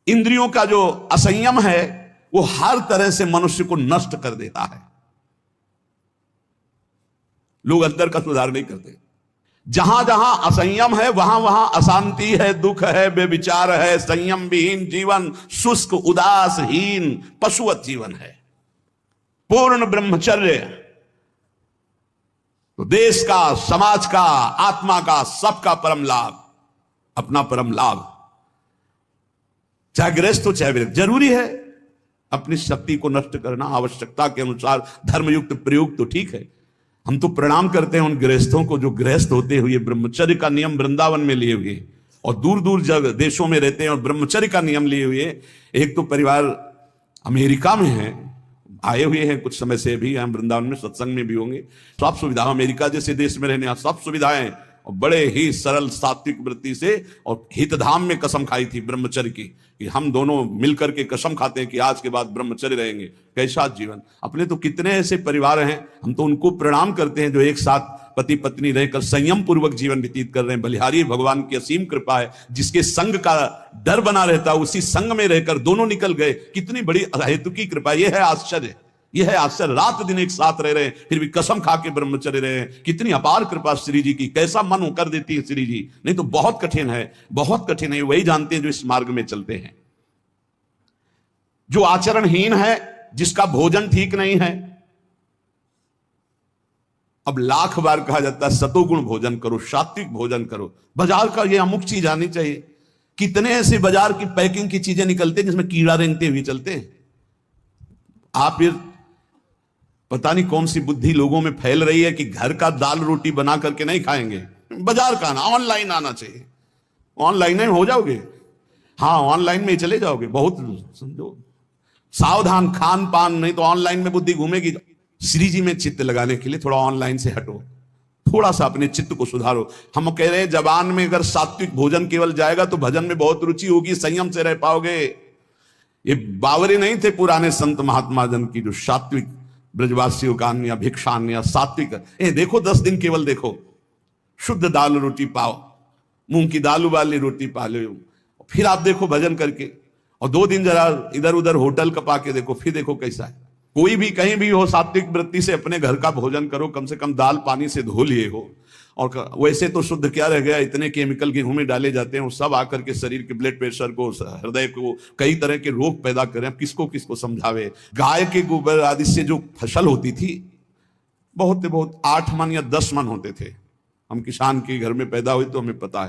इंद्रियों का जो असंयम है वो हर तरह से मनुष्य को नष्ट कर देता है। लोग अंदर का सुधार नहीं करते। जहां जहां असंयम है वहां वहां अशांति है, दुख है, बेविचार है, संयम विहीन जीवन, शुष्क उदासहीन पशुवत जीवन है। पूर्ण ब्रह्मचर्य तो देश का, समाज का, आत्मा का, सबका परम लाभ, अपना परम लाभ। चाहे गृहस्थ हो चाहे विरक्त, जरूरी है अपनी शक्ति को नष्ट करना, आवश्यकता के अनुसार धर्मयुक्त प्रयोग तो ठीक है। हम तो प्रणाम करते हैं उन गृहस्थों को जो गृहस्थ होते हुए ब्रह्मचर्य का नियम वृंदावन में लिए हुए और दूर दूर जगह देशों में रहते हैं और ब्रह्मचर्य का नियम लिए हुए। एक तो परिवार अमेरिका में है, आए हुए हैं कुछ समय से, भी हम वृंदावन में सत्संग में भी होंगे। सब सुविधा, अमेरिका जैसे देश में रहने सब सुविधाएं, और बड़े ही सरल सात्विक वृत्ति से, और हितधाम में कसम खाई थी ब्रह्मचर्य की कि हम दोनों मिलकर के कसम खाते हैं कि आज के बाद ब्रह्मचर्य रहेंगे। कैसा जीवन! अपने तो कितने ऐसे परिवार हैं, हम तो उनको प्रणाम करते हैं जो एक साथ पति पत्नी रहकर संयम पूर्वक जीवन व्यतीत कर रहे हैं। बलिहारी भगवान की असीम कृपा है, जिसके संग का डर बना रहता उसी संग में रहकर दोनों निकल गए। कितनी बड़ी हेतुकी कृपा! यह है आश्चर्य, यह है आश्चर्य। रात दिन एक साथ रह रहे हैं, फिर भी कसम खा के ब्रह्मचर्य रहे हैं। कितनी अपार कृपा श्री जी की! कैसा मन कर देती है श्री जी, नहीं तो बहुत कठिन है, बहुत कठिन है। वही जानते हैं जो इस मार्ग में चलते हैं। जो आचरणहीन है, जिसका भोजन ठीक नहीं है, अब लाख बार कहा जाता है सतोगुण भोजन करो, सात्विक भोजन करो। बाजार का ये अमुक चीज आनी चाहिए। कितने ऐसे बाजार की पैकिंग की चीजें निकलते हैं जिसमें कीड़ा रेंगते हुए चलते हैं। आप फिर पता नहीं कौन सी बुद्धि लोगों में फैल रही है कि घर का दाल रोटी बना करके नहीं खाएंगे, बाजार का आना, ऑनलाइन आना चाहिए। ऑनलाइन में हो जाओगे, हाँ ऑनलाइन में चले जाओगे। बहुत समझो सावधान, खान पान नहीं तो ऑनलाइन में बुद्धि घूमेगी। श्री जी में चित्त लगाने के लिए थोड़ा ऑनलाइन से हटो, थोड़ा सा अपने चित्त को सुधारो। हम कह रहे हैं जबान में अगर सात्विक भोजन केवल जाएगा तो भजन में बहुत रुचि होगी, संयम से रह पाओगे। ये बावरे नहीं थे पुराने संत महात्मा जन की जो सात्विक ब्रजवासियों का अन्य भिक्षान्य सात्विक। देखो 10 दिन केवल देखो, शुद्ध दाल रोटी पाओ, मूंग की दाल वाली रोटी पा लो, फिर आप देखो भजन करके। और 2 दिन जरा इधर उधर होटल का पाके देखो, फिर देखो कैसा है। कोई भी कहीं भी हो, सात्विक वृत्ति से अपने घर का भोजन करो, कम से कम दाल पानी से धो लिए हो। और वैसे तो शुद्ध क्या रह गया, इतने केमिकल गेहूं में डाले जाते हैं, वो सब आकर के शरीर के ब्लड प्रेशर को, हृदय को, कई तरह के रोग पैदा करें। किसको किसको समझावे। गाय के गोबर आदि से जो फसल होती थी, बहुत 8 मन या 10 मन होते थे। हम किसान के घर में पैदा हुए तो हमें पता है।